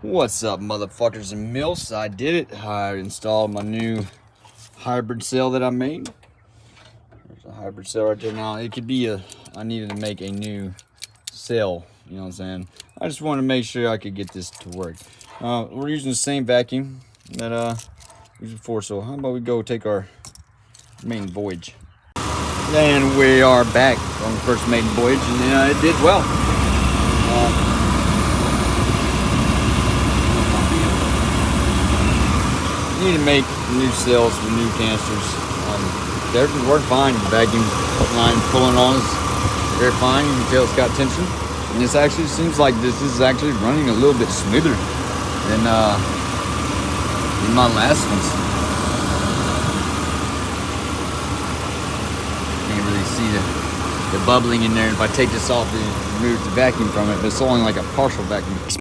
What's up, motherfuckers and milfs? I did it. I installed my new hybrid cell that I made. There's a hybrid cell right there. Now it could be I needed to make a new cell, you know what I'm saying? I just wanted to make sure I could get this to work. We're using the same vacuum that we used before, so how about we go take our maiden voyage. And we are back on the first maiden voyage, and it did well. Need to make new cells with new canisters. They're working fine. The vacuum line pulling on is very fine. You can tell it's got tension. And this actually seems like this is actually running a little bit smoother than my last ones. Can't really see the bubbling in there. If I take this off, it removes the vacuum from it, but it's only like a partial vacuum.